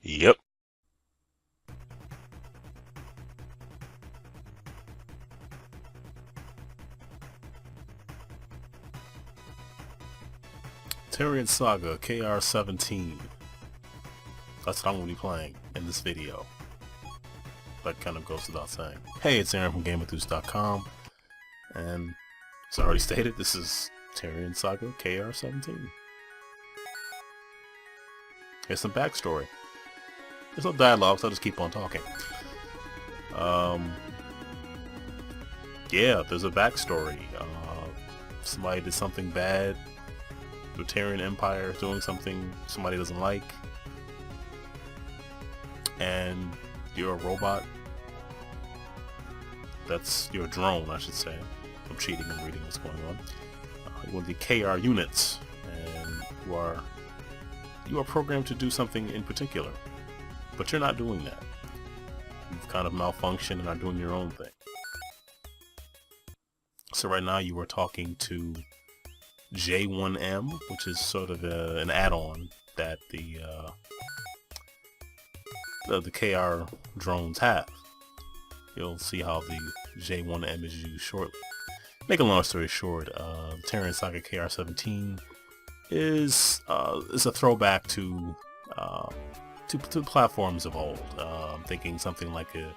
Yep. Terrian Saga KR-17. That's what I'm going to be playing in this video. That kind of goes without saying. Hey, it's Aaron from GameWithThews.com, and as I already stated, this is Terrian Saga KR-17. Here's some backstory. There's no dialogue, so I'll just keep on talking. Yeah, there's a backstory. Somebody did something bad. The Terrian Empire is doing something somebody doesn't like. And you're a robot. You're a drone, I should say. I'm cheating and reading what's going on. You're one of the KR units, and you are programmed to do something in particular. But you're not doing that. You've kind of malfunctioned and are doing your own thing. So right now you are talking to J1M, which is sort of an add-on that the KR drones have. You'll see how the J1M is used shortly. Make a long story short, Terrian Saga KR-17 is a throwback to platforms of old. I'm thinking something like a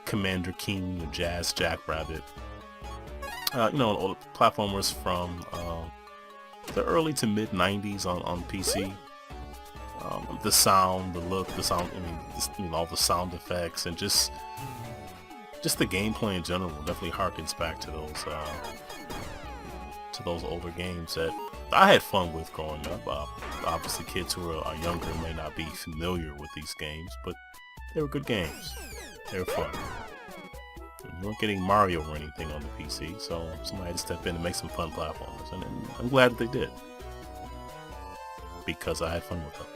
Commander King or Jazz Jackrabbit. Old platformers from the early to mid 90s on PC. The sound, the look, all the sound effects, and just the gameplay in general definitely harkens back to those older games that I had fun with growing up. Obviously, kids who are younger may not be familiar with these games, but they were good games. They were fun. You weren't getting Mario or anything on the PC, so somebody had to step in and make some fun platforms, and I'm glad that they did, because I had fun with them.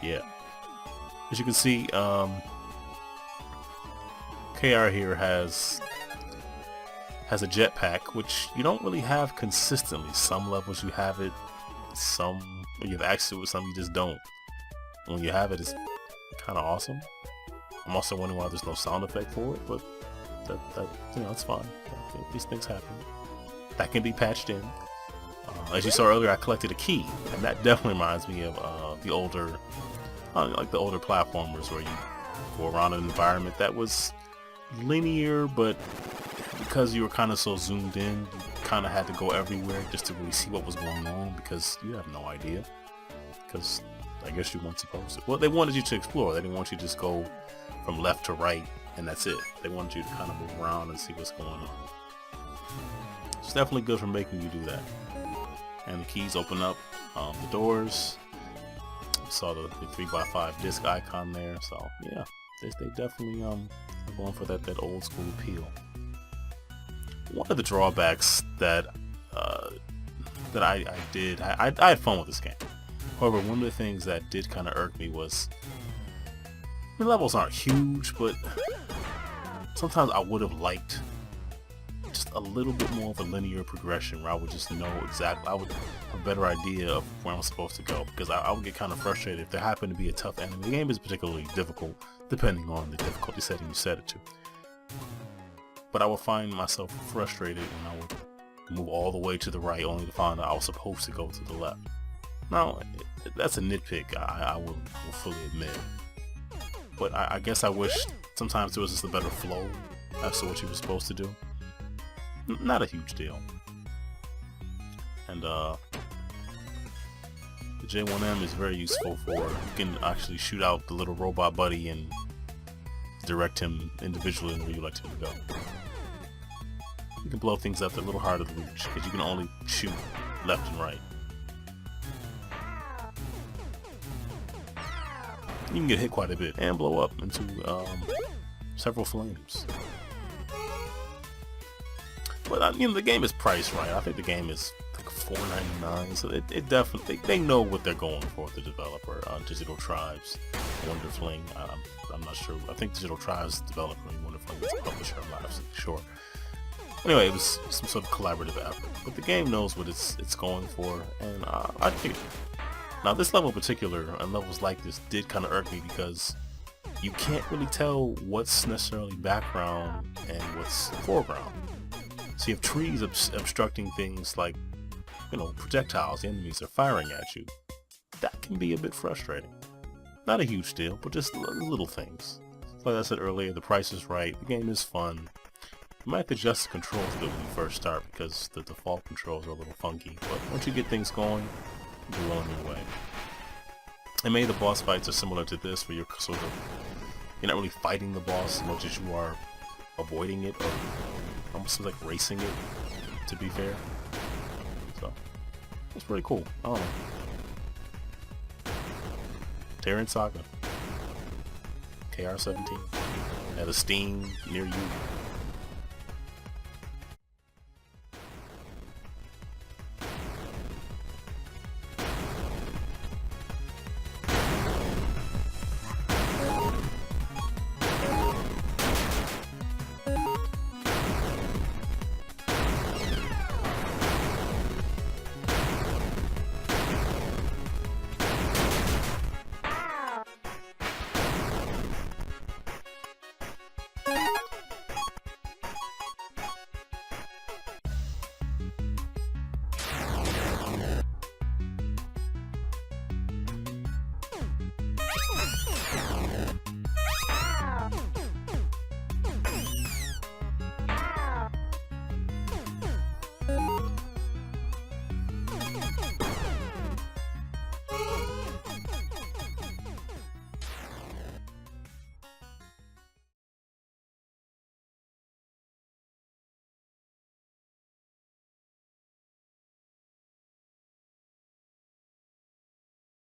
Yeah. As you can see, KR here has a jetpack, which you don't really have consistently. Some levels you have it, some you have access to it, some you just don't. When you have it, it's kind of awesome. I'm also wondering why there's no sound effect for it, but it's fine. These things happen. That can be patched in. As you saw earlier, I collected a key, and that definitely reminds me of the older platformers where you go around an environment that was linear, but because you were kind of so zoomed in, you kind of had to go everywhere just to really see what was going on, because you have no idea. Because I guess you weren't supposed to. Well, they wanted you to explore. They didn't want you to just go from left to right and that's it. They wanted you to kind of move around and see what's going on. It's definitely good for making you do that. And the keys open up the doors. You saw the 3x5 disc icon there, so yeah, they definitely are going for that old school appeal. One of the drawbacks that I had fun with this game. However, one of the things that did kind of irk me was the levels aren't huge, but sometimes I would have liked just a little bit more of a linear progression where I would just know exactly, I would have a better idea of where I'm supposed to go, because I would get kind of frustrated if there happened to be a tough enemy. The game is particularly difficult depending on the difficulty setting you set it to. But I would find myself frustrated when I would move all the way to the right only to find out I was supposed to go to the left. Now, that's a nitpick, I will fully admit. But I guess I wish sometimes there was just a better flow as to what you were supposed to do. Not a huge deal. And the J1M is very useful for, you can actually shoot out the little robot buddy and direct him individually where you like him to go. You can blow things up, they're a little harder to reach because you can only shoot left and right. You can get hit quite a bit and blow up into several flames. But the game is priced right. I think the game is like $4.99, so it definitely, they know what they're going for, the developer. Digital Tribes, Wonder Fling. I'm not sure. I think Digital Tribes developer and Wonder Fling is the publisher. I'm not absolutely sure. Anyway, it was some sort of collaborative effort, but the game knows what it's going for, and I think Now this level in particular, and levels like this, did kind of irk me because you can't really tell what's necessarily background and what's foreground. So you have trees obstructing things like, you know, projectiles the enemies are firing at you. That can be a bit frustrating. Not a huge deal, but just little things. Like I said earlier, the price is right, the game is fun. You might have to adjust the controls a bit when you first start because the default controls are a little funky, but once you get things going, you'll be well on your way. And many of the boss fights are similar to this, where you're not really fighting the boss as much as you are avoiding it, or almost like racing it, to be fair. So, it's pretty cool. I don't know. Terrian Saga. KR-17. At a Steam near you.